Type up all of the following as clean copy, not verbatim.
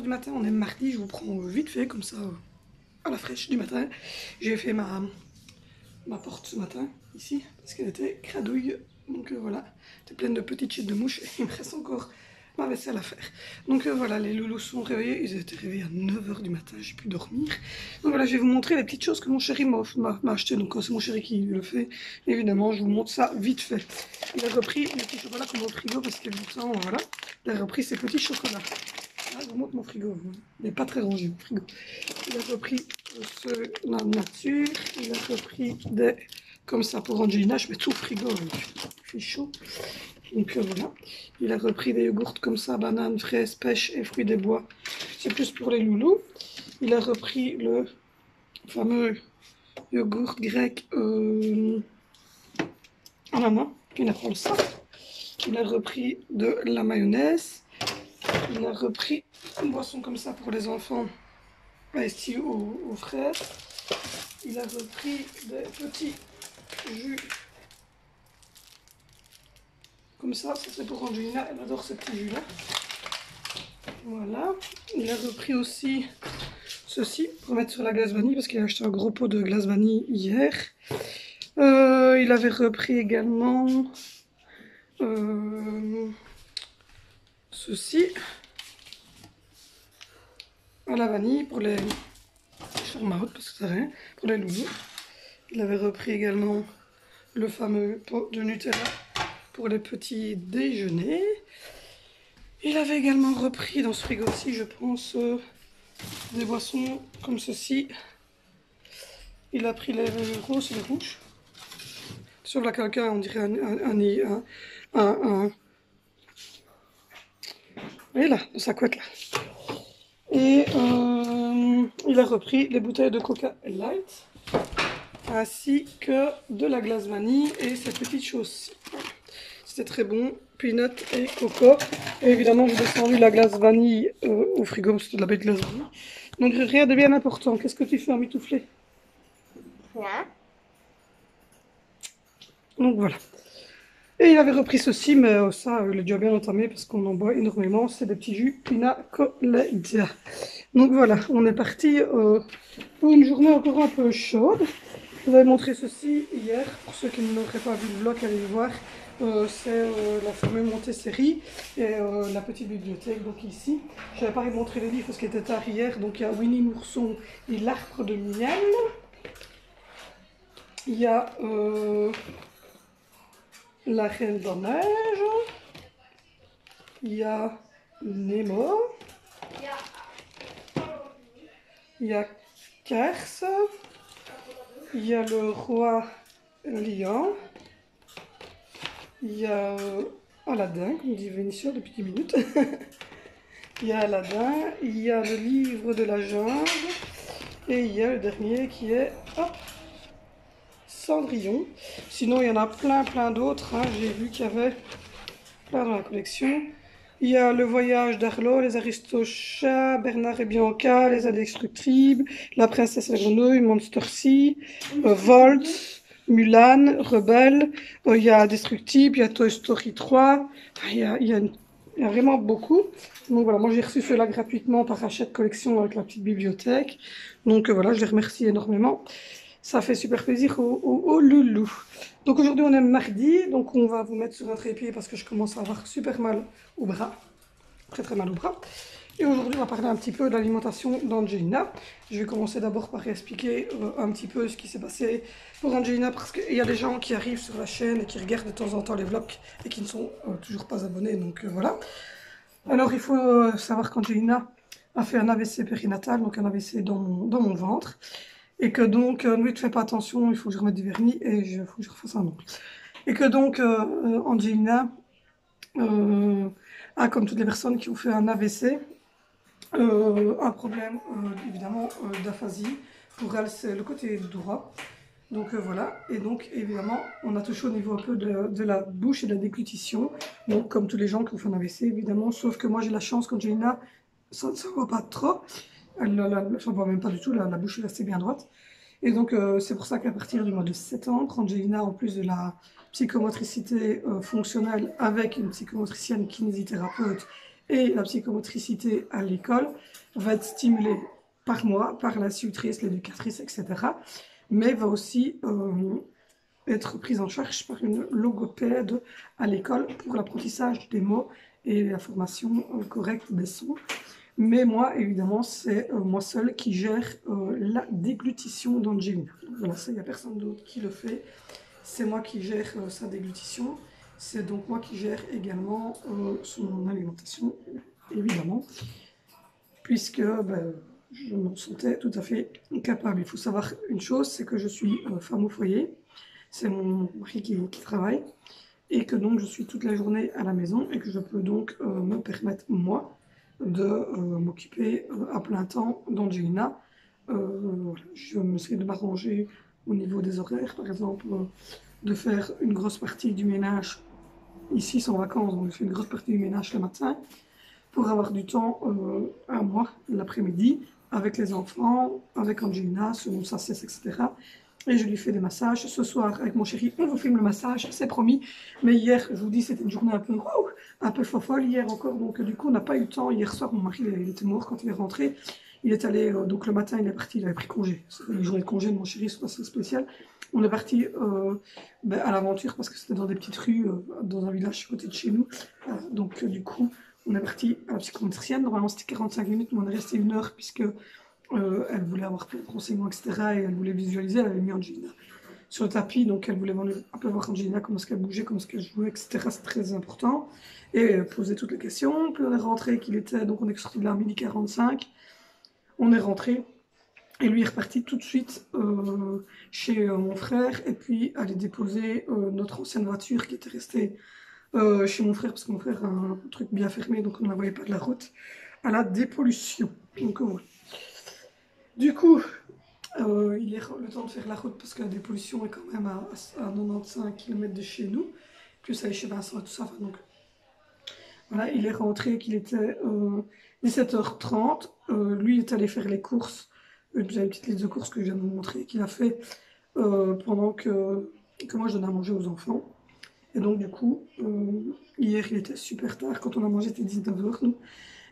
9 h du matin, on est mardi, je vous prends vite fait comme ça à la fraîche du matin. J'ai fait ma porte ce matin, ici, parce qu'elle était cradouille. Donc voilà, c'était pleine de petites chites de mouches et il me reste encore ma vaisselle à faire. Donc voilà, les loulous sont réveillés, ils étaient réveillés à 9 h du matin, j'ai pu dormir. Donc voilà, je vais vous montrer les petites choses que mon chéri m'a acheté. Donc c'est mon chéri qui le fait, évidemment, je vous montre ça vite fait. Il a repris les petits chocolats comme au frigo parce qu'il voilà, il a repris ses petits chocolats. Ah, je vous montre mon frigo, il n'est pas très rangé mon frigo. Il a repris ceux de la nature, il a repris des comme ça pour Angelina, je mets tout au frigo, il fait chaud. Donc voilà, il a repris des yogourts comme ça, bananes, fraises, pêches et fruits des bois. C'est plus pour les loulous. Il a repris le fameux yogourt grec ananas, qui n'a pas le ça. Il a repris de la mayonnaise. Il a repris une boisson comme ça pour les enfants, ici aux fraises. Il a repris des petits jus comme ça c'est pour Angelina, elle adore ces petits jus là. Voilà, il a repris aussi ceci pour mettre sur la glace vanille parce qu'il a acheté un gros pot de glace vanille hier. Il avait repris également ceci à la vanille pour les charmaotes parce que c'est rien, pour les loulous. Il avait repris également le fameux pot de Nutella pour les petits déjeuners. Il avait également repris dans ce frigo-ci, je pense, des boissons comme ceci. Il a pris les roses et les rouges. Sur la quelqu'un, on dirait un et là, dans sa couette là. Et il a repris les bouteilles de Coca Light, ainsi que de la glace vanille et ces petites choses. C'était très bon, peanut et coco. Et évidemment, j'ai descendu la glace vanille au frigo, c'était de la belle glace vanille. Donc rien de bien important. Qu'est-ce que tu fais en mitouflé? Rien. Donc voilà. Et il avait repris ceci, mais ça, il est déjà bien entamé parce qu'on en boit énormément. C'est des petits jus pina colada. Donc voilà, on est parti pour une journée encore un peu chaude. Je vous avais montré ceci hier. Pour ceux qui n'auraient pas vu le vlog, allez le voir. C'est la fameuse Montessori et la petite bibliothèque. Donc ici, je n'avais pas montré les livres parce qu'il était tard hier. Donc il y a Winnie l'ourson et l'arbre de miel. Il y a la Reine de Neige. Il y a Nemo. Il y a Kers. Il y a le roi lion. Il y a Aladdin, comme dit Vénitieux depuis 10 minutes. Il y a Aladdin. Il y a le livre de la jungle. Et il y a le dernier qui est Cendrillon. Sinon, il y en a plein d'autres. Hein. J'ai vu qu'il y avait plein dans la collection. Il y a le voyage d'Arlo, les Aristochats, Bernard et Bianca, les Indestructibles, la princesse et la grenouille, Monster Sea, Volt, Mulan, Rebelle. Il y a Destructible, il y a Toy Story 3. Enfin, il y a vraiment beaucoup. Donc voilà, moi j'ai reçu cela gratuitement par achat de collection avec la petite bibliothèque. Donc voilà, je les remercie énormément. Ça fait super plaisir aux loulous. Donc aujourd'hui on est mardi, donc on va vous mettre sur un trépied parce que je commence à avoir super mal au bras. Très mal au bras. Et aujourd'hui on va parler un petit peu de l'alimentation d'Angelina. Je vais commencer d'abord par expliquer un petit peu ce qui s'est passé pour Angelina parce qu'il y a des gens qui arrivent sur la chaîne et qui regardent de temps en temps les vlogs et qui ne sont toujours pas abonnés. Donc voilà. Alors il faut savoir qu'Angelina a fait un AVC périnatal, donc un AVC dans mon ventre. Et que donc, lui, ne fais pas attention, il faut que je remette du vernis et il faut que je refasse un ongle. Et que donc, Angelina a, comme toutes les personnes qui ont fait un AVC, un problème, évidemment, d'aphasie. Pour elle, c'est le côté droit. Donc voilà, et donc évidemment, on a touché au niveau un peu de la bouche et de la déglutition. Donc comme tous les gens qui ont fait un AVC, évidemment, sauf que moi j'ai la chance qu'Angelina, ça ne se voit pas trop. Ça ne voit même pas du tout, la bouche est restée bien droite. Et donc, c'est pour ça qu'à partir du mois de septembre, Angelina, en plus de la psychomotricité fonctionnelle avec une psychomotricienne kinésithérapeute et la psychomotricité à l'école va être stimulée par moi, par l'institutrice, l'éducatrice, etc. Mais va aussi être prise en charge par une logopède à l'école pour l'apprentissage des mots et la formation correcte des sons. Mais moi, évidemment, c'est moi seule qui gère la déglutition d'Angelina. Voilà, ça, il n'y a personne d'autre qui le fait. C'est moi qui gère sa déglutition. C'est donc moi qui gère également son alimentation, évidemment, puisque ben, je m'en sentais tout à fait capable. Il faut savoir une chose, c'est que je suis femme au foyer. C'est mon mari qui travaille et que donc je suis toute la journée à la maison et que je peux donc me permettre, moi, de m'occuper à plein temps d'Angelina. Voilà. Je m'essaie de m'arranger au niveau des horaires, par exemple, de faire une grosse partie du ménage. Ici, c'est en vacances, donc je fais une grosse partie du ménage le matin pour avoir du temps à moi l'après-midi avec les enfants, avec Angelina, selon sa cesse, etc. Et je lui fais des massages. Ce soir, avec mon chéri, on vous filme le massage, c'est promis. Mais hier, je vous dis, c'était une journée un peu fofolle hier encore. Donc, du coup, on n'a pas eu le temps. Hier soir, mon mari, il était mort quand il est rentré. Il est allé, donc le matin, il est parti, il avait pris congé. C'était une journée de congé de mon chéri, c'est pas si spécial. On est parti à l'aventure parce que c'était dans des petites rues, dans un village à côté de chez nous. Donc, du coup, on est parti à la psychomotricienne. Normalement, c'était 45 minutes, mais on est resté 1 heure puisque elle voulait avoir plein de renseignements, etc. Et elle voulait visualiser. Elle avait mis Angelina sur le tapis, donc elle voulait un peu voir Angelina, comment est-ce qu'elle bougeait, comment est-ce qu'elle jouait, etc. C'est très important. Et poser toutes les questions. Puis on est rentré, donc on est sorti de là à 12h45. On est rentré. Et lui est reparti tout de suite chez mon frère. Et puis aller déposer notre ancienne voiture qui était restée chez mon frère, parce que mon frère a un truc bien fermé, donc on ne la voyait pas de la route, à la dépollution. Donc voilà. Du coup, il est le temps de faire la route parce que la dépollution est quand même à 95 km de chez nous, plus aller chez Vincent et tout ça. Enfin, donc, voilà, il est rentré qu'il était 17h30. Lui est allé faire les courses. J'avais une petite liste de courses que je viens de vous montrer qu'il a fait pendant que moi je donnais à manger aux enfants. Et donc du coup, hier il était super tard. Quand on a mangé, c'était 19h nous.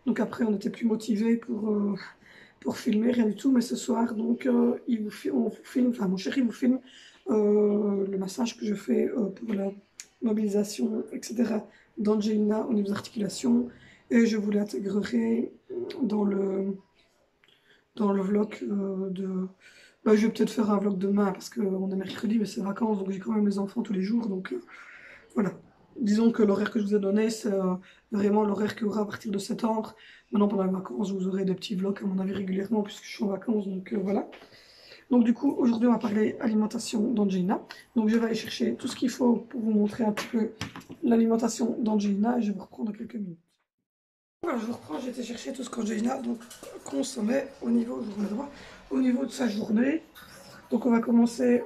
Donc après, on n'était plus motivés pour filmer, rien du tout. Mais ce soir, donc, on vous filme, enfin mon chéri vous filme le massage que je fais pour la mobilisation, etc. d'Angelina au niveau des articulations. Et je vous l'intégrerai dans le vlog bah, je vais peut-être faire un vlog demain parce qu'on est mercredi, mais c'est vacances, donc j'ai quand même les enfants tous les jours. Donc voilà. Disons que l'horaire que je vous ai donné, c'est vraiment l'horaire qu'il y aura à partir de septembre. Maintenant, pendant les vacances, vous aurez des petits vlogs, à mon avis, régulièrement, puisque je suis en vacances, donc voilà. Donc du coup, aujourd'hui, on va parler alimentation d'Angelina. Donc je vais aller chercher tout ce qu'il faut pour vous montrer un petit peu l'alimentation d'Angelina, et je vais vous reprendre dans quelques minutes. Voilà, je vous reprends, j'ai été chercher tout ce qu'Angelina consommait au niveau, je vous mets droit, au niveau de sa journée. Donc on va commencer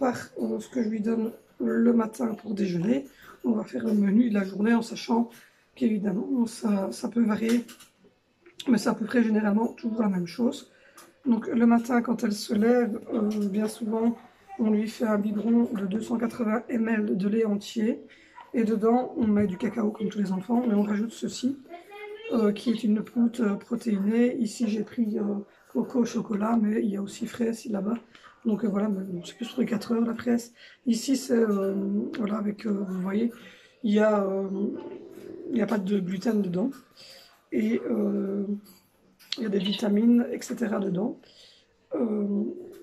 par ce que je lui donne le matin pour déjeuner. On va faire le menu de la journée en sachant qu'évidemment ça peut varier, mais c'est à peu près généralement toujours la même chose. Donc le matin quand elle se lève, bien souvent on lui fait un biberon de 280 ml de lait entier et dedans on met du cacao comme tous les enfants, mais on rajoute ceci qui est une poudre protéinée. Ici j'ai pris coco au chocolat, mais il y a aussi fraise là-bas. Donc voilà, c'est plus pour les 4 heures la fraise. Ici c'est, voilà, avec, vous voyez, il y a pas de gluten dedans. Et il y a des vitamines, etc. dedans.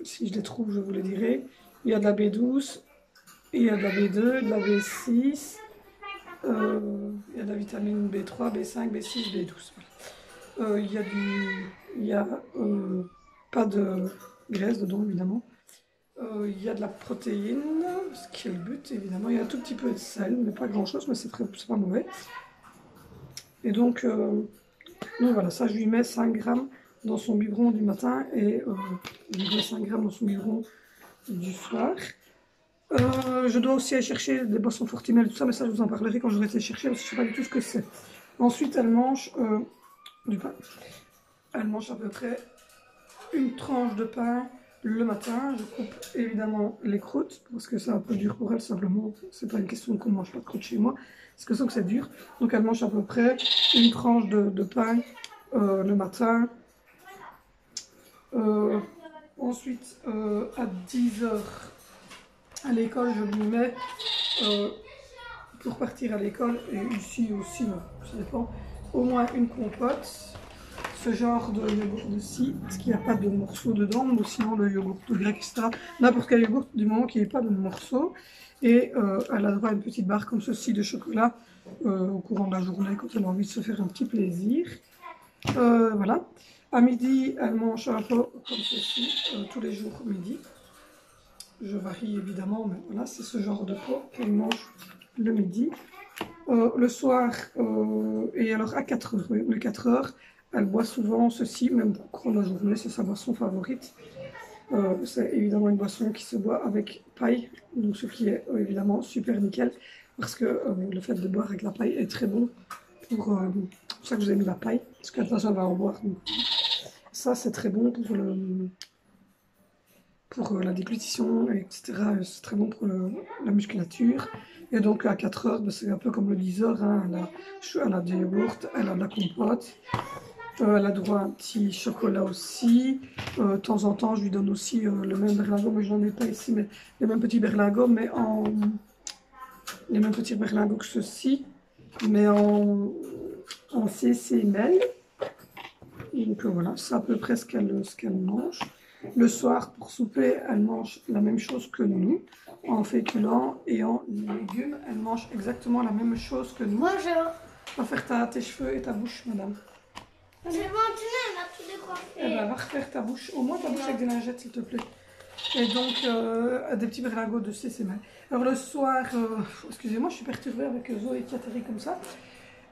Si je les trouve, je vous les dirai. Il y a de la B12, il y a de la B2, de la B6, il y a de la vitamine B3, B5, B6, B12. Il y a pas de graisse dedans, évidemment. Il y a de la protéine, ce qui est le but, évidemment. Il y a un tout petit peu de sel, mais pas grand-chose, mais c'est pas mauvais. Et donc voilà, ça, je lui mets 5 grammes dans son biberon du matin et je lui mets 5 grammes dans son biberon du soir. Je dois aussi aller chercher des boissons Fortimel, tout ça, mais ça, je vous en parlerai quand j'aurai été chercher, parce que je ne sais pas du tout ce que c'est. Ensuite, elle mange du pain. Elle mange à peu près une tranche de pain Le matin, je coupe évidemment les croûtes, parce que c'est un peu dur pour elle, simplement. C'est pas une question qu'on ne mange pas de croûtes chez moi, c'est que ça que c'est dur. Donc elle mange à peu près une tranche de pain le matin. Ensuite, à 10 heures à l'école, je lui mets, pour partir à l'école, et ici aussi, ça dépend, au moins une compote. Ce genre de yogourt de scie, parce qu'il n'y a pas de morceaux dedans, ou sinon le yogourt grec, etc. N'importe quel yogourt du moment qu'il n'y ait pas de morceaux. Et elle a droit à une petite barre comme ceci de chocolat au courant de la journée quand elle a envie de se faire un petit plaisir. Voilà. À midi, elle mange un peu comme ceci, tous les jours midi. Je varie évidemment, mais voilà, c'est ce genre de pot qu'elle mange le midi. Le soir, et alors à 4 heures, oui, le 4 heures, elle boit souvent ceci, même au cours de la journée, c'est sa boisson favorite. C'est évidemment une boisson qui se boit avec paille, donc ce qui est évidemment super nickel, parce que le fait de boire avec la paille est très bon. C'est pour ça que vous avez mis la paille, parce que de toute façon elle va en boire. Donc, ça c'est très bon pour la déglutition, etc. C'est très bon pour la musculature. Et donc à 4 heures, ben, c'est un peu comme le 10 heures, hein. Elle a des yaourts, elle a de la compote. Elle a droit à un petit chocolat aussi. De temps en temps, je lui donne aussi le même berlingot, mais je n'en ai pas ici, mais les mêmes petits berlingots, mais les mêmes petits berlingots que ceux-ci, mais en CCML. Donc voilà, c'est à peu près ce qu'elle mange. Le soir, pour souper, elle mange la même chose que nous, en féculents et en légumes. Elle mange exactement la même chose que nous. Bonjour. Va faire tes cheveux et ta bouche, madame. C'est bon, tu sais, elle a tout décoiffé. Eh ben, va refaire ta bouche, au moins ta bouche avec des lingettes, s'il te plaît. Et donc, des petits berlingots de CCML. Alors le soir, excusez-moi, je suis perturbée avec Zoé qui atterrit comme ça.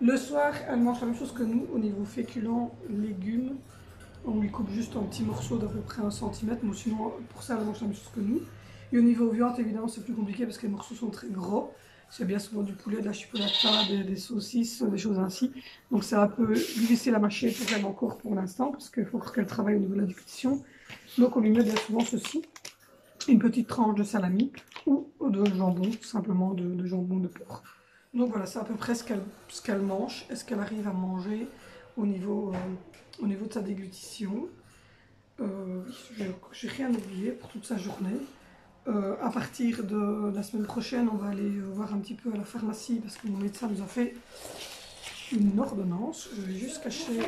Le soir, elle mange la même chose que nous au niveau féculents, légumes. On lui coupe juste un petit morceau d'à peu près 1 cm, mais sinon, pour ça, elle mange la même chose que nous. Et au niveau viande, évidemment, c'est plus compliqué parce que les morceaux sont très gros. C'est bien souvent du poulet, de la chipolata, des saucisses, des choses ainsi. Donc c'est un peu difficile à mâcher pour elle encore pour l'instant, parce qu'il faut qu'elle travaille au niveau de la déglutition. Donc on lui met bien souvent ceci, une petite tranche de salami ou de jambon, tout simplement de jambon de porc. Donc voilà, c'est à peu près ce qu'elle mange et ce qu'elle arrive à manger au niveau de sa déglutition. J'ai rien oublié pour toute sa journée. À partir de la semaine prochaine, on va aller voir un petit peu à la pharmacie parce que mon médecin nous a fait une ordonnance. Je vais juste cacher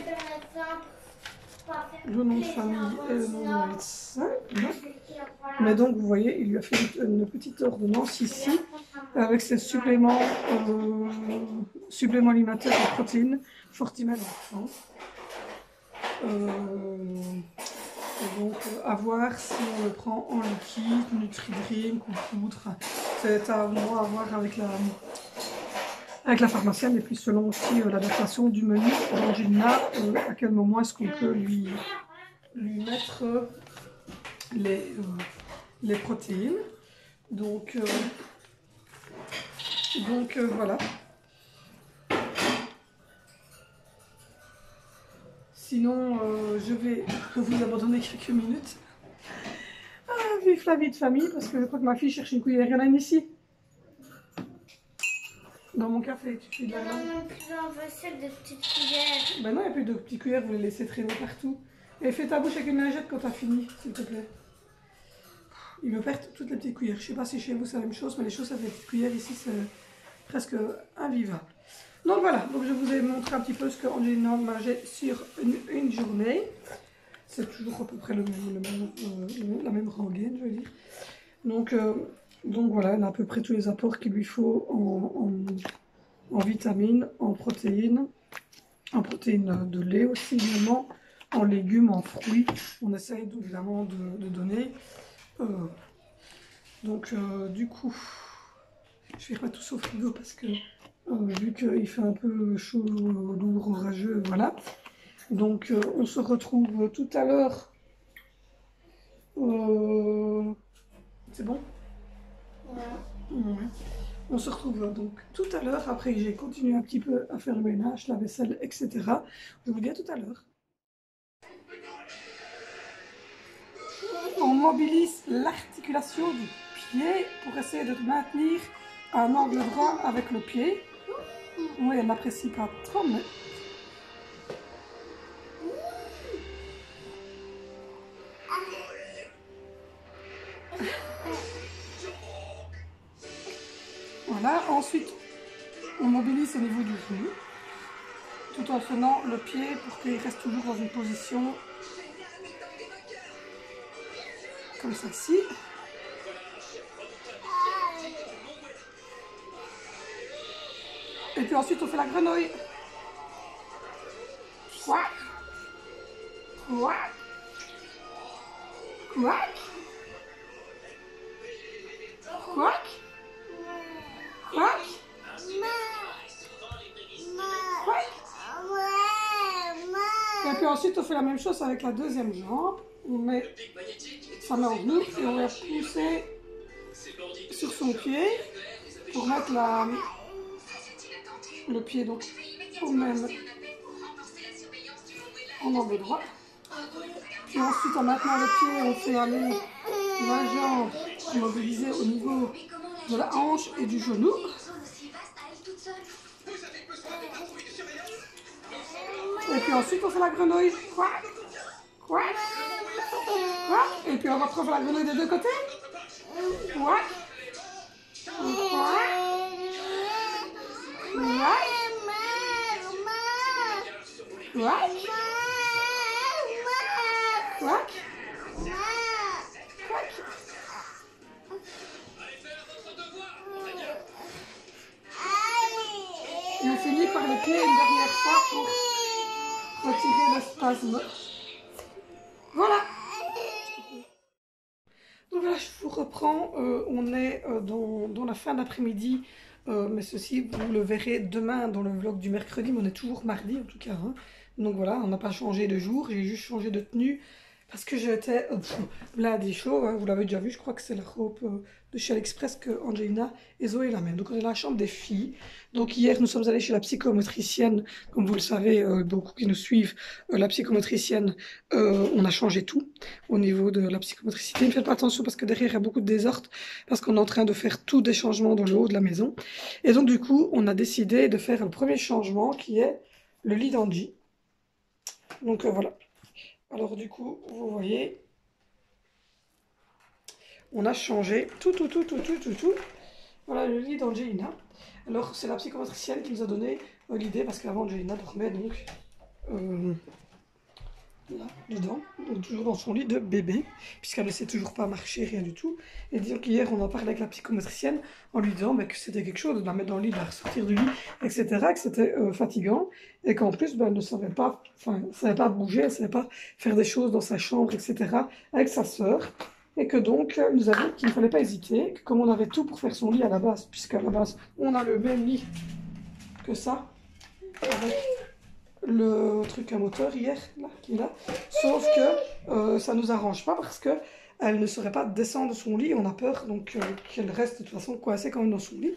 le nom de famille et le nom du médecin. Mais donc, vous voyez, il lui a fait une petite ordonnance ici avec ses suppléments alimentaires en protéines, Fortimel enfant. Et donc, à voir si on le prend en liquide, Nutri-Drink ou poudre. C'est à moi à voir avec la pharmacienne et puis selon aussi l'adaptation du menu d'Angelina, à quel moment est-ce qu'on peut lui mettre les protéines. Donc voilà. Sinon, je vais vous abandonner quelques minutes. Ah, vive la vie de famille, parce que je crois que ma fille cherche une cuillère. Il y en a une ici. Dans mon café, tu fais de la langue. Non, plus en vaisselle de petites cuillères. Ben non, il n'y a plus de petites cuillères, vous les laissez traîner partout. Et fais ta bouche avec une lingette quand tu as fini, s'il te plaît. Il me perd toutes les petites cuillères. Je ne sais pas si chez vous c'est la même chose, mais les choses avec les petites cuillères ici, c'est presque invivable. Donc voilà, donc je vous ai montré un petit peu ce qu'Angelina mangeait sur une journée. C'est toujours à peu près la même rengaine, je veux dire. Donc voilà, elle a à peu près tous les apports qu'il lui faut en vitamines, en protéines de lait aussi évidemment, en légumes, en fruits. On essaye évidemment de donner. Du coup, je vais pas tout au frigo parce que vu qu'il fait un peu chaud, lourd, orageux, voilà. Donc on se retrouve tout à l'heure. C'est bon? Ouais. On se retrouve donc tout à l'heure, après que j'ai continué un petit peu à faire le ménage, la vaisselle, etc. Je vous dis à tout à l'heure. On mobilise l'articulation du pied pour essayer de maintenir un angle droit avec le pied. Oui, elle n'apprécie pas trop, mais... Voilà, ensuite on mobilise au niveau du genou, tout en tenant le pied pour qu'il reste toujours dans une position comme celle-ci. Et puis ensuite on fait la grenouille. Quack, quack, quack, quack. Et puis ensuite on fait la même chose avec la deuxième jambe. On met sa main en genou et on va pousser sur son pied pour mettre le pied donc au même en angle droit. Puis ensuite en maintenant le pied on fait aller la jambe mobilisée au niveau de la hanche et du genou. Et puis ensuite on fait la grenouille. Quack, quack, quack. Et puis on retrouve la grenouille des deux côtés. Quack, quack, quack, quack, quack. Et on finit par le pied une dernière fois pour retirer le spasme. Voilà. Donc voilà, je vous reprends. On est dans la fin d'après-midi. Mais ceci, vous le verrez demain dans le vlog du mercredi. Mais on est toujours mardi en tout cas. Hein. Donc voilà, on n'a pas changé de jour. J'ai juste changé de tenue. Parce que j'étais blindée chaud, hein, vous l'avez déjà vu, je crois que c'est la robe de chez AliExpress que Angelina et Zoé la même. Donc on est dans la chambre des filles. Donc hier nous sommes allés chez la psychomotricienne, comme vous le savez, beaucoup qui nous suivent, la psychomotricienne, on a changé tout au niveau de la psychomotricité. Ne faites pas attention parce que derrière il y a beaucoup de désordre, parce qu'on est en train de faire tous des changements dans le haut de la maison. Et donc du coup on a décidé de faire le premier changement qui est le lit d'Angie. Donc voilà. Alors du coup, vous voyez, on a changé tout. Voilà le lit d'Angelina. Alors c'est la psychomotricienne qui nous a donné l'idée, parce qu'avant Angelina dormait donc là, dedans, donc toujours dans son lit de bébé, puisqu'elle ne sait toujours pas marcher, rien du tout. Et disons qu'hier on en parlait avec la psychomotricienne en lui disant que c'était quelque chose de la mettre dans le lit, de la ressortir du lit, etc., que c'était fatigant, et qu'en plus elle ne savait pas, savait pas bouger, elle ne savait pas faire des choses dans sa chambre, etc., avec sa sœur, et que donc elle nous a dit qu'il ne fallait pas hésiter, que comme on avait tout pour faire son lit à la base, puisqu'à la base on a le même lit que ça, avec le truc à moteur hier, là, qui est là, sauf que ça nous arrange pas parce que elle ne saurait pas descendre de son lit, on a peur donc qu'elle reste de toute façon coincée quand même dans son lit.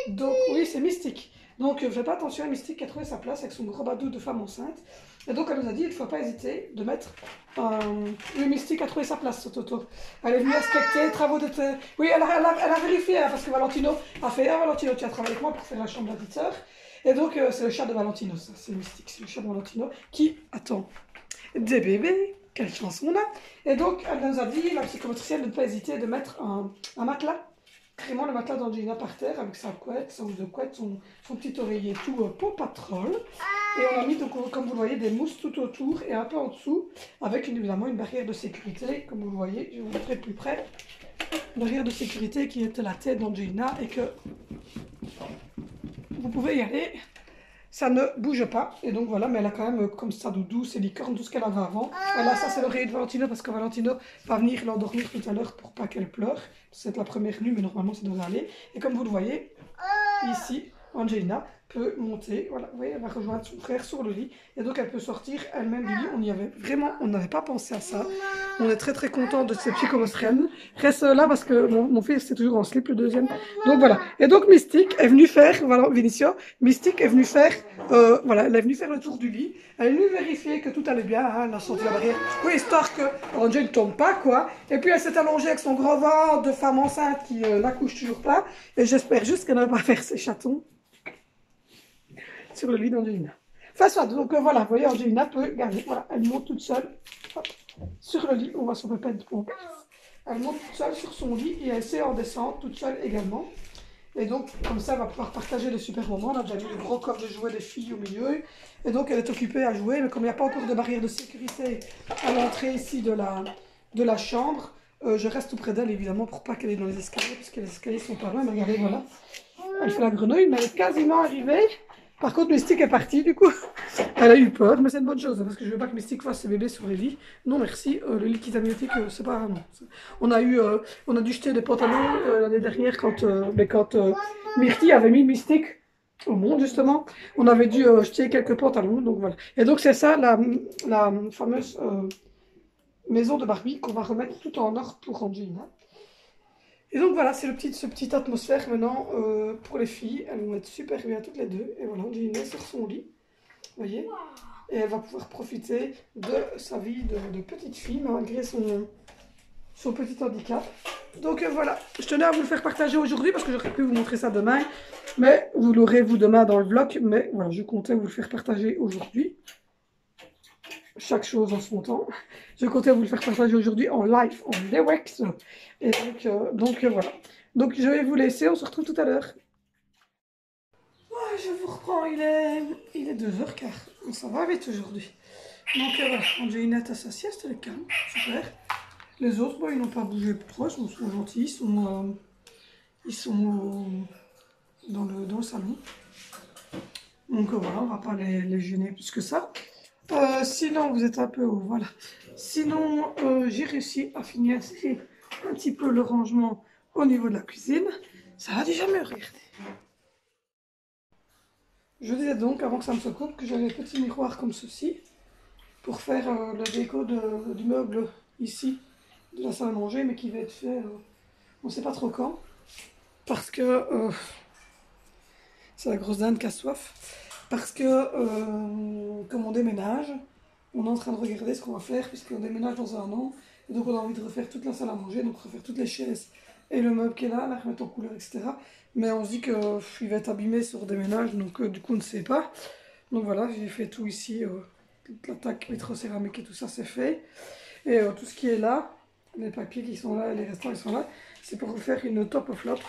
Donc oui, c'est Mystique. Donc faites pas attention à Mystique qui a trouvé sa place avec son gros badou de femme enceinte. Et donc elle nous a dit il ne faut pas hésiter de mettre oui, Mystique a trouvé sa place, ce Toto. Elle est venue inspecter, travaux de... Oui, elle a vérifié hein, parce que Valentino a fait Valentino, tu as travaillé avec moi pour faire la chambre de la petite sœur. Et donc, c'est le chat de Valentino, ça, c'est Mystique, c'est le chat de Valentino qui attend des bébés. Quelle chance on a! Et donc, elle nous a dit, la psychomotricienne, de ne pas hésiter de mettre un matelas, carrément le matelas d'Angelina par terre, avec sa couette, sa housse de couette, son petit oreiller tout Paw Patrol. Et on a mis, donc, comme vous le voyez, des mousses tout autour et un peu en dessous, avec évidemment une barrière de sécurité, comme vous le voyez, je vais vous montrer de plus près. Une barrière de sécurité qui était la tête d'Angelina et que vous pouvez y aller, ça ne bouge pas. Et donc voilà, mais elle a quand même comme ça doudou, ses licornes, tout ce qu'elle avait avant. Voilà, ça c'est l'oreiller de Valentino parce que Valentino va venir l'endormir tout à l'heure pour pas qu'elle pleure. C'est la première nuit, mais normalement ça devrait aller. Et comme vous le voyez, ici, Angelina peut monter. Voilà, vous voyez, elle va rejoindre son frère sur le lit. Et donc, elle peut sortir elle-même du lit. On n'avait pas pensé à ça. On est très très content de ce petit colostrum. Reste là parce que mon fils c'est toujours en slip le deuxième. Donc voilà. Et donc Mystique est venue faire, voilà, Vinicio, Mystique est venue faire, voilà, elle est venue faire le tour du lit. Elle est venue vérifier que tout allait bien, hein, elle a senti la barrière. Oui, histoire que Angel ne tombe pas, quoi. Et puis elle s'est allongée avec son gros ventre de femme enceinte qui n'accouche toujours pas. Et j'espère juste qu'elle ne va pas faire ses chatons sur le lit d'Angelina. Enfin, soit, donc voilà, vous voyez, Angelina peut garder, voilà, elle monte toute seule. Hop. Sur le lit, on voit son pépé de pompe. Elle monte toute seule sur son lit et elle sait en descendre toute seule également. Et donc, comme ça, elle va pouvoir partager des super moments. On a déjà mis le gros corps de jouets des filles au milieu. Et donc, elle est occupée à jouer. Mais comme il n'y a pas encore de barrière de sécurité à l'entrée ici de la chambre, je reste tout près d'elle, évidemment, pour pas qu'elle aille dans les escaliers, puisque les escaliers sont pas loin. Mais regardez, voilà. Elle fait la grenouille, mais elle est quasiment arrivée. Par contre, Mystique est partie, du coup. Elle a eu peur, mais c'est une bonne chose, parce que je veux pas que Mystique fasse ses bébés sur les lits. Non, merci. Le liquide amniotique, c'est pas... Non. On a dû jeter des pantalons l'année dernière quand Myrtille avait mis Mystique au monde, justement. On avait dû jeter quelques pantalons, donc voilà. Et donc, c'est ça, la fameuse maison de Barbie qu'on va remettre tout en ordre pour Angelina. Et donc voilà, c'est ce petite atmosphère maintenant pour les filles. Elles vont être super bien toutes les deux. Et voilà, Angelina est sur son lit, vous voyez. Et elle va pouvoir profiter de sa vie de petite fille, malgré son petit handicap. Donc voilà, je tenais à vous le faire partager aujourd'hui, parce que j'aurais pu vous montrer ça demain. Mais vous l'aurez vous demain dans le vlog. Mais voilà, je comptais vous le faire partager aujourd'hui. Chaque chose en son temps. Je comptais vous le faire partager aujourd'hui en live, en direct. Et donc voilà. Donc je vais vous laisser, on se retrouve tout à l'heure. Ouais, je vous reprends, il est 2h15. Ça va vite aujourd'hui. Donc voilà, Angelina est à sa sieste, elle est calme, super. Les autres, bon, ils n'ont pas bougé trop, ils sont gentils, ils sont dans le salon. Donc voilà, on va pas les gêner plus que ça. Sinon, vous êtes un peu haut, voilà. Sinon, j'ai réussi à finir un petit peu le rangement au niveau de la cuisine. Ça va déjà mieux, regardez. Je disais donc, avant que ça me se coupe, que j'avais un petit miroir comme ceci pour faire le déco du meuble ici, de la salle à manger, mais qui va être fait, on ne sait pas trop quand, parce que c'est la grosse dinde qui a soif. Parce que, comme on déménage, on est en train de regarder ce qu'on va faire, puisqu'on déménage dans un an. Et donc on a envie de refaire toute la salle à manger, donc refaire toutes les chaises et le meuble qui est là, la remettre en couleur, etc. Mais on se dit qu'il va être abîmé sur le déménage, donc du coup on ne sait pas. Donc voilà, j'ai fait tout ici, toute la taque vitrocéramique et tout ça c'est fait. Et tout ce qui est là, les papiers qui sont là, les restants qui sont là, c'est pour refaire une top ou flop.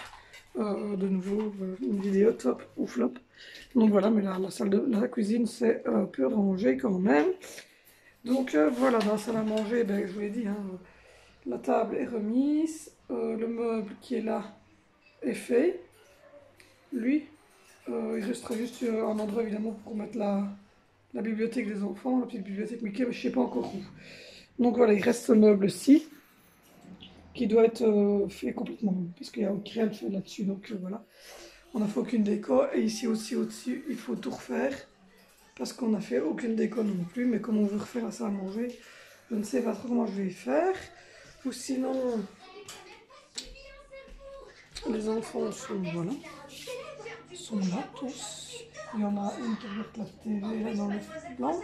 De nouveau une vidéo top ou flop. Donc voilà, mais la salle de la cuisine c'est un peu rangé quand même. Donc voilà, dans la salle à manger, ben, je vous l'ai dit, hein, la table est remise, le meuble qui est là est fait. Lui, il restera juste un endroit évidemment pour mettre la bibliothèque des enfants, la petite bibliothèque Mickey, mais je ne sais pas encore où. Donc voilà, il reste ce meuble-ci qui doit être fait complètement, parce qu'il n'y a rien de fait là-dessus, donc voilà. On n'a fait aucune déco, et ici aussi au-dessus, il faut tout refaire, parce qu'on n'a fait aucune déco non plus, mais comme on veut refaire la salle à manger, je ne sais pas trop comment je vais y faire. Ou sinon, les enfants sont, voilà, sont là tous. Il y en a une qui regarde la télé là dans le blanc,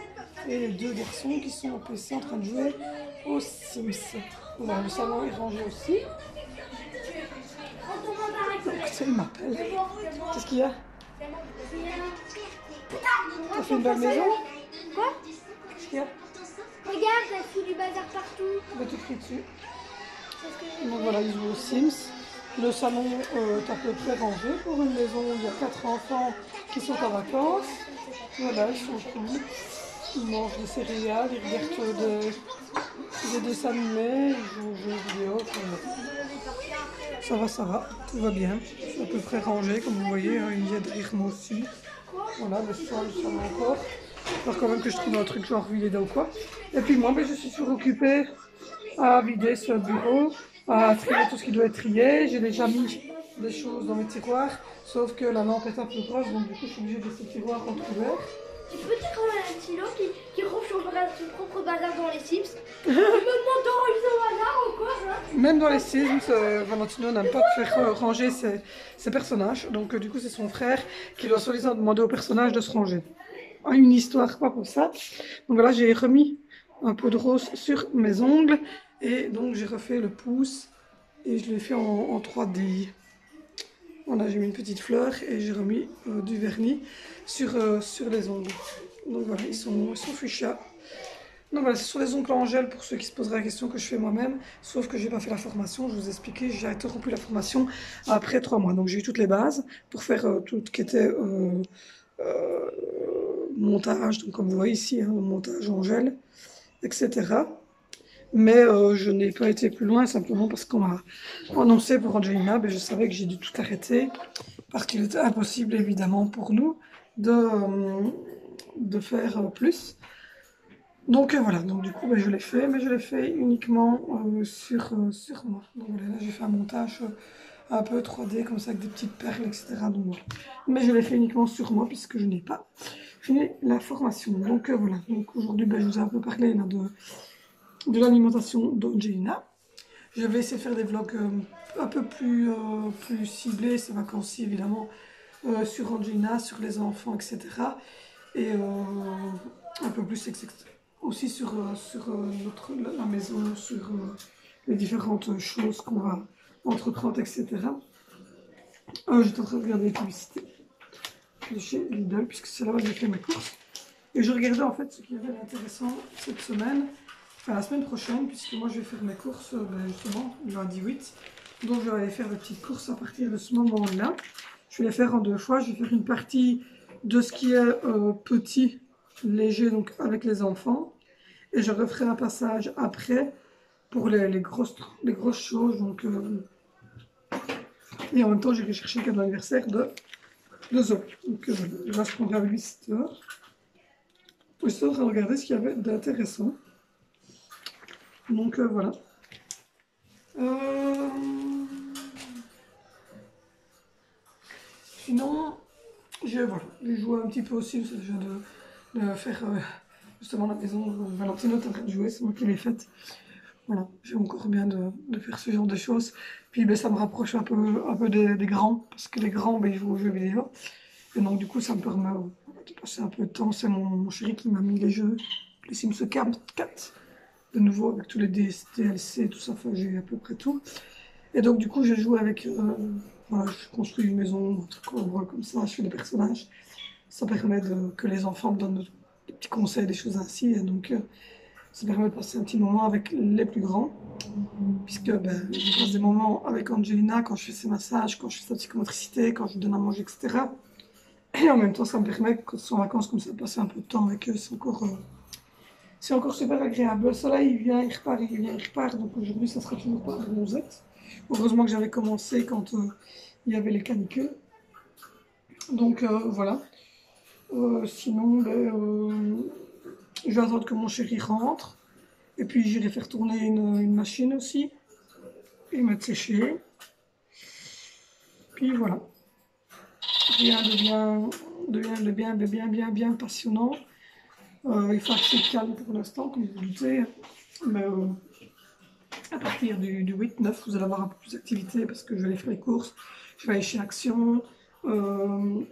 et les deux garçons qui sont au PC en train de jouer aux Sims. Voilà, le salon est rangé aussi. Écoutez, il m'appelle. Qu'est-ce qu'il y a? T'as fait une belle maison? Quoi? Qu'est-ce qu'il y a? Regarde, elle fout du bazar partout. Je vais t'écrire dessus. Donc voilà, ils jouent aux Sims. Le salon est à peu près rangé pour une maison où il y a 4 enfants qui sont en vacances. Voilà, ils sont cool. Ils mangent des céréales, ils regardent des dessins animés, ils jouent aux jeux vidéo. Ça va, tout va bien. C'est à peu près rangé, comme vous voyez, hein, il y a derrière moi aussi. Voilà, le sol encore. J'espère quand même que je trouve un truc genre vidé ou quoi. Et puis moi, ben, je suis suroccupée à vider ce bureau, à trier tout ce qui doit être trié. J'ai déjà mis des choses dans mes tiroirs, sauf que la lampe est un peu proche, donc du coup je suis obligée de laisser le tiroir entrouvert. Tu peux dire quand même un stylo qui range son propre bazar dans les Sims. Tu me demandes de ranger son bazar ou quoi ça? Même dans les Sims, Valentino n'aime pas faire ranger ses personnages, donc du coup c'est son frère qui doit soi-disant demander au personnage de se ranger. Une histoire pas pour ça. Donc voilà, j'ai remis un peu de rose sur mes ongles et donc j'ai refait le pouce et je l'ai fait en 3D. Voilà, j'ai mis une petite fleur et j'ai remis du vernis sur les ongles. Donc voilà, ils sont fuchsia. Donc voilà, ce sont des ongles en gel pour ceux qui se poseraient la question que je fais moi-même. Sauf que j'ai pas fait la formation, je vous ai expliqué, j'ai interrompu la formation après 3 mois. Donc j'ai eu toutes les bases pour faire tout ce qui était montage, donc comme vous voyez ici, hein, le montage en gel, etc. Mais je n'ai pas été plus loin simplement parce qu'on m'a annoncé pour Angelina, mais je savais que j'ai dû tout arrêter parce qu'il était impossible évidemment pour nous de faire plus. Donc voilà, donc du coup je l'ai fait, mais je l'ai fait uniquement sur moi. Donc voilà, là j'ai fait un montage un peu 3D comme ça avec des petites perles, etc. Donc voilà. Mais je l'ai fait uniquement sur moi puisque je n'ai pas fini la formation. Donc voilà, donc aujourd'hui je vous ai un peu parlé là, de l'alimentation d'Angelina. Je vais essayer de faire des vlogs un peu plus ciblés, ces vacances-ci évidemment, sur Angelina, sur les enfants, etc. Et un peu plus aussi sur la maison, sur les différentes choses qu'on va entreprendre, etc. J'étais en train de regarder les publicités de chez Lidl, puisque c'est là-bas que j'ai fait mes courses. Et je regardais en fait ce qui avait d'intéressant cette semaine, enfin la semaine prochaine, puisque moi je vais faire mes courses justement le lundi 8. Donc je vais aller faire des petites courses à partir de ce moment-là. Je vais les faire en 2 fois. Je vais faire une partie de ce qui est petit, léger, donc avec les enfants. Et je referai un passage après pour les grosses choses. Donc, et en même temps, j'irai chercher le cadeau d'anniversaire de Zo. Donc voilà, là je prendrai la visiteur. Je suis en train de regarder ce qu'il y avait d'intéressant. Donc voilà. Sinon, j'ai joué un petit peu aussi, de faire justement la maison. Valentino est en train de jouer, c'est moi qui l'ai faite. Voilà, j'ai encore bien de faire ce genre de choses. Puis ben, ça me rapproche un peu des grands, parce que les grands, ben, ils jouent aux jeux vidéo. Et donc du coup, ça me permet de passer un peu de temps. C'est mon chéri qui m'a mis les jeux, les Sims 4, de nouveau avec tous les DLC, tout ça, enfin j'ai à peu près tout. Et donc du coup, j'ai joué avec, voilà, je construis une maison, un truc comme ça, je fais des personnages. Ça permet que les enfants me donnent des petits conseils, des choses ainsi. Et donc ça permet de passer un petit moment avec les plus grands, puisque ben, je passe des moments avec Angelina quand je fais ses massages, quand je fais sa psychomotricité, quand je lui donne à manger, etc. Et en même temps, ça me permet, quand ils sont en vacances comme ça, de passer un peu de temps avec eux. C'est encore super agréable. Le soleil, il vient, il repart, il vient, il repart. Donc aujourd'hui, ça sera toujours pas bronzette. Heureusement que j'avais commencé quand il y avait les canicules. Donc voilà. Sinon, ben, je vais attendre que mon chéri rentre. Et puis j'irai faire tourner une machine aussi. Et mettre sécher. Puis voilà. Rien de bien passionnant. Il faut assez calme pour l'instant, comme vous le doutez. Mais à partir du 8-9, vous allez avoir un peu plus d'activité parce que je vais aller faire les courses. Je vais aller chez Action.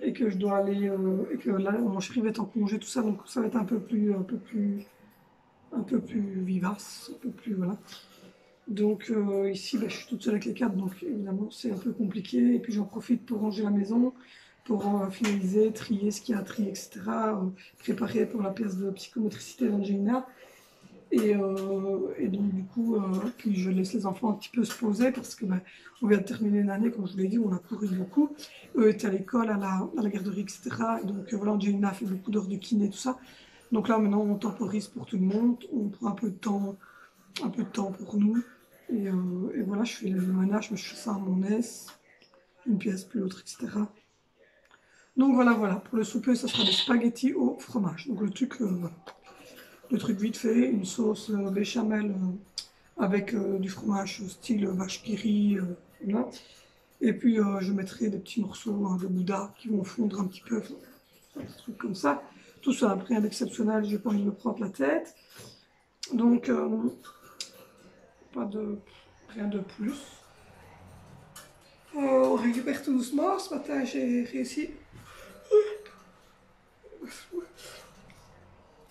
Et que je dois aller. Et que là, mon chéri va être en congé, tout ça. Donc ça va être un peu plus vivace. Un peu plus. Voilà. Donc ici, ben, je suis toute seule avec les 4, donc évidemment c'est un peu compliqué. Et puis j'en profite pour ranger la maison, pour finaliser, trier ce qu'il y a à trier, etc. Préparer pour la pièce de psychomotricité d'Angelina. Et donc du coup, puis je laisse les enfants un petit peu se poser parce que ben, on vient de terminer une année, comme je vous l'ai dit, où on a couru beaucoup. Eux étaient à l'école, à la garderie, etc. Et donc voilà, Angelina a fait beaucoup d'heures de kiné, tout ça. Donc là maintenant on temporise pour tout le monde, on prend un peu de temps pour nous. Et voilà, je fais le ménage, mais je fais ça à mon aise, une pièce plus l'autre, etc. Donc voilà, pour le souper, ça sera des spaghettis au fromage. Donc le truc vite fait, une sauce béchamel avec du fromage style vache qui rit, voilà. Et puis je mettrai des petits morceaux de Bouddha qui vont fondre un petit peu, enfin, un petit truc comme ça. Tout ça, rien d'exceptionnel, j'ai pas envie de me prendre la tête. Donc, rien de plus. On récupère tout doucement. Ce matin, j'ai réussi.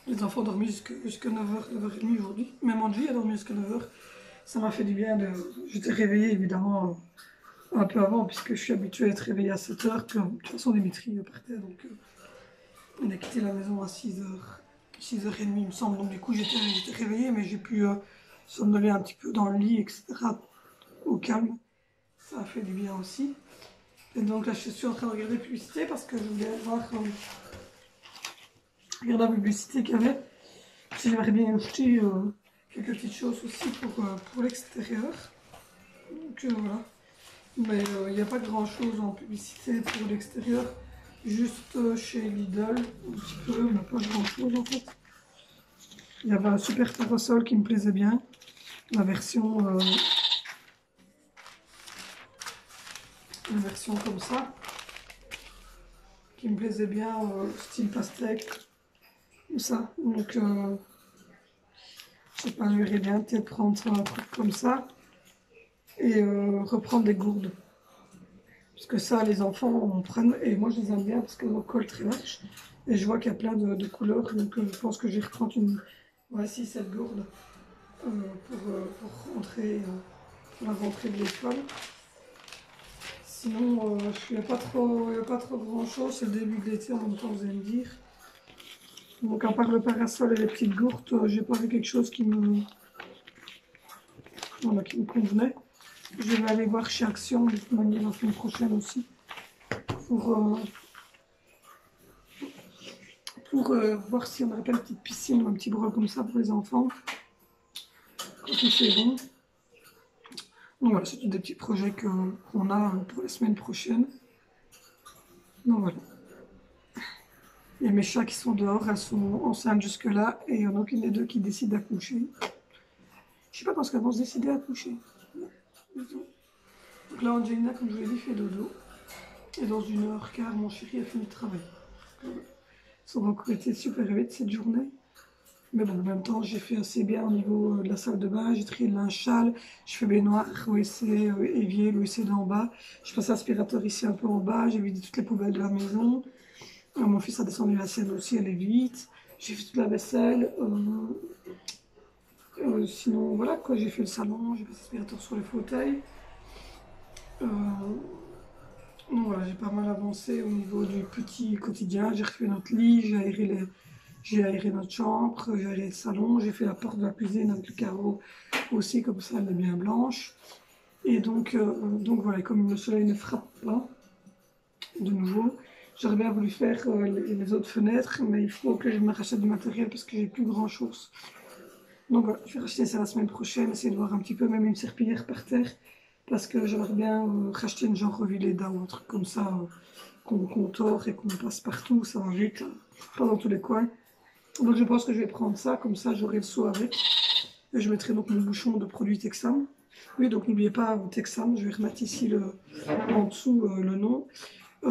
Les enfants ont dormi jusqu'à 9h, 9h30 aujourd'hui. Même Angie a dormi jusqu'à 9h. Ça m'a fait du bien. J'étais réveillée évidemment un peu avant, puisque je suis habituée à être réveillée à 7h. Puis, de toute façon, Dimitri partait. Donc, on a quitté la maison à 6h. 6h30, il me semble. Donc, du coup, j'étais réveillée, mais j'ai pu somnoler un petit peu dans le lit, etc. Au calme. Ça a fait du bien aussi. Et donc là, je suis en train de regarder la publicité parce que je voulais voir regarder la publicité qu'il y avait. J'aimerais bien acheter quelques petites choses aussi pour l'extérieur. Donc voilà. Mais il n'y a pas grand chose en publicité pour l'extérieur. Juste chez Lidl, un petit peu, mais pas grand chose en fait. Il y avait un super parasol qui me plaisait bien. La version comme ça, qui me plaisait bien, style pastèque, ou ça. Donc, je sais pas, je verrais bien peut-être prendre un truc comme ça et reprendre des gourdes. Parce que ça, les enfants en prennent, et moi je les aime bien parce qu'elles ont colle très large. Et je vois qu'il y a plein de couleurs, donc je pense que je vais reprendre voici cette gourde pour rentrer, pour la rentrée de l'école. Sinon, il n'y a pas trop grand chose, c'est le début de l'été en même temps, vous allez me dire. Donc, à part le parasol et les petites gourdes, j'ai pas vu quelque chose voilà, qui me convenait. Je vais aller voir chez Action, de toute manière, la semaine prochaine aussi, pour voir si on n'aurait pas une petite piscine ou un petit bras comme ça pour les enfants, quand il fait bon. Donc voilà, c'est des petits projets qu'on a pour la semaine prochaine. Donc voilà. Il y a mes chats qui sont dehors, elles sont enceintes jusque-là, et il n'y en a aucune des deux qui décide d'accoucher. Je sais pas quand est-ce qu'elles vont se décider à accoucher. Donc là, Angelina, comme je vous l'ai dit, fait dodo. Et dans 1h15, mon chéri a fini de travailler. Ça va encore été super vite cette journée. Mais bon, en même temps, j'ai fait assez bien au niveau de la salle de bain. J'ai trié le linge sale, je fais baignoire, OSC, évier, l'OSC d'en bas. Je passe aspirateur ici un peu en bas. J'ai vidé toutes les poubelles de la maison. Mon fils a descendu la sienne aussi, elle est vite. J'ai fait toute la vaisselle. Sinon, voilà quoi, j'ai fait le salon, j'ai passé l'aspirateur sur les fauteuils. Donc voilà, j'ai pas mal avancé au niveau du petit quotidien. J'ai refait notre lit, j'ai aéré notre chambre, j'ai aéré le salon, j'ai fait la porte de la cuisine avec le carreau aussi, comme ça elle est bien blanche. Et donc voilà, comme le soleil ne frappe pas de nouveau, j'aurais bien voulu faire les autres fenêtres, mais il faut que je me rachète du matériel parce que j'ai plus grand chose. Donc voilà, je vais racheter ça la semaine prochaine, essayer de voir un petit peu, même une serpillière par terre, parce que j'aimerais bien racheter une genre Revileda ou un truc comme ça, qu'on tord et qu'on passe partout, ça va vite, pas dans tous les coins. Donc je pense que je vais prendre ça, comme ça j'aurai le seau avec. Et je mettrai donc mon bouchon de produit Texan. Oui, donc n'oubliez pas Texan, je vais remettre ici en dessous le nom.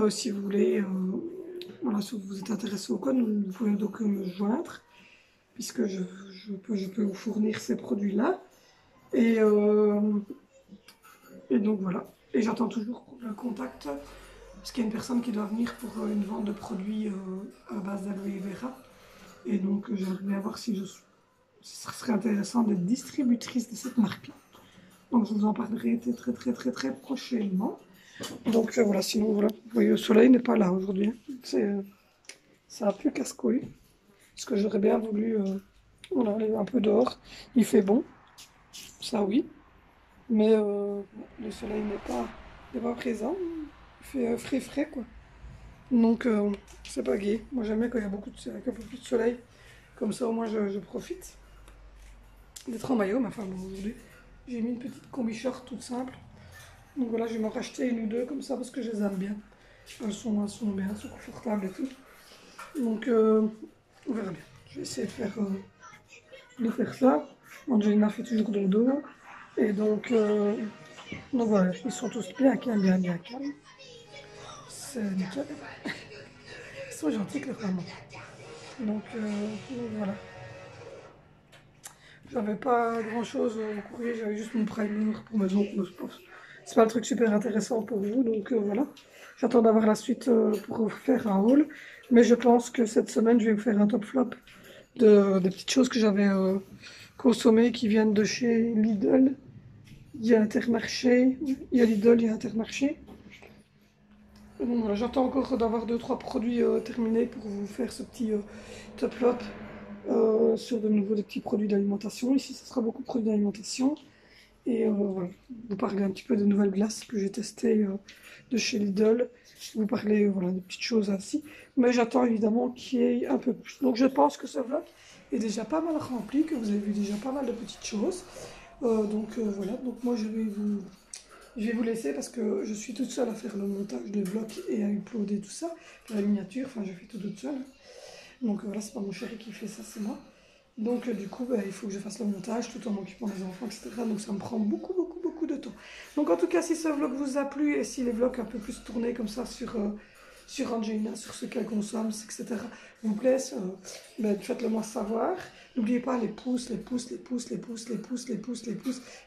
Si vous voulez, voilà, si vous êtes intéressé au code, vous pouvez donc me joindre, puisque je peux vous fournir ces produits-là. Et donc voilà. Et j'attends toujours le contact, parce qu'il y a une personne qui doit venir pour une vente de produits à base d'aloe vera. Et donc j'aimerais bien voir si ce serait intéressant d'être distributrice de cette marque-là. Donc je vous en parlerai très prochainement. Donc voilà, sinon voilà, vous voyez, le soleil n'est pas là aujourd'hui. C'est un peu casse-couille. Parce que j'aurais bien voulu voilà, aller un peu dehors. Il fait bon, ça oui. Mais le soleil n'est pas présent. Il fait frais quoi. Donc c'est pas gai. Moi j'aime bien quand il y a avec un peu plus de soleil. Comme ça au moins je profite d'être en maillot. Mais enfin bon, aujourd'hui j'ai mis une petite combi short toute simple. Donc voilà, je vais m'en racheter une ou deux comme ça parce que je les aime bien. Elles sont bien, elles sont confortables et tout. Donc on verra bien. Je vais essayer de faire ça. Angelina fait toujours dodo. Et donc Donc voilà, ils sont tous bien calmes, bien calmes. C'est nickel. Ils sont gentils, clairement. Donc voilà. J'avais pas grand chose au courrier, j'avais juste mon primer pour maison. Je pense. C'est pas un truc super intéressant pour vous, donc voilà. J'attends d'avoir la suite pour vous faire un haul. Mais je pense que cette semaine, je vais vous faire un top flop des petites choses que j'avais consommées qui viennent de chez Lidl. Il y a Intermarché, il y a Lidl, il y a Intermarché. Donc voilà, j'attends encore d'avoir 2-3 produits terminés pour vous faire ce petit top flop sur de nouveau des petits produits d'alimentation. Ici, ce sera beaucoup de produits d'alimentation. Et voilà, vous parlez un petit peu des nouvelles glaces que j'ai testées de chez Lidl. Vous parlez voilà, des petites choses ainsi. Mais j'attends évidemment qu'il y ait un peu plus. Donc je pense que ce vlog est déjà pas mal rempli, que vous avez vu déjà pas mal de petites choses. Voilà, donc moi je vais vous laisser parce que je suis toute seule à faire le montage de vlog et à uploader tout ça. La miniature, enfin je fais tout toute seule. Donc voilà, c'est pas mon chéri qui fait ça, c'est moi. Donc du coup, il faut que je fasse le montage tout en m'occupant des enfants, etc. Donc ça me prend beaucoup de temps. Donc en tout cas, si ce vlog vous a plu et si les vlogs un peu plus tournés comme ça sur Angelina, sur ce qu'elle consomme, etc. vous plaisent, faites-le moi savoir. N'oubliez pas les pouces,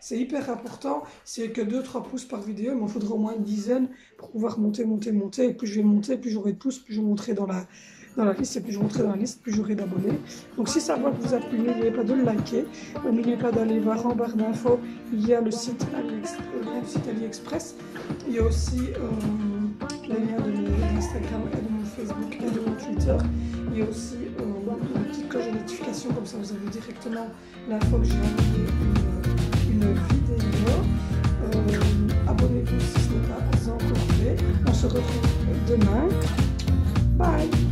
c'est hyper important. C'est que 2-3 pouces par vidéo, il m'en faudra au moins une dizaine pour pouvoir monter. Et plus je vais monter, plus j'aurai de pouces, plus je monterai dans la liste, et plus je monterai dans la liste, plus j'aurai d'abonnés. Donc si ça vous a plu, n'oubliez pas de le liker, n'oubliez pas d'aller voir en barre d'infos, il y a le site AliExpress, il y a aussi le lien de mon Instagram et de mon Facebook et de mon Twitter, il y a aussi une petite cloche de notification, comme ça vous avez directement l'info que j'ai envoyé une vidéo. Abonnez-vous si ce n'est pas encore fait. On se retrouve demain. Bye.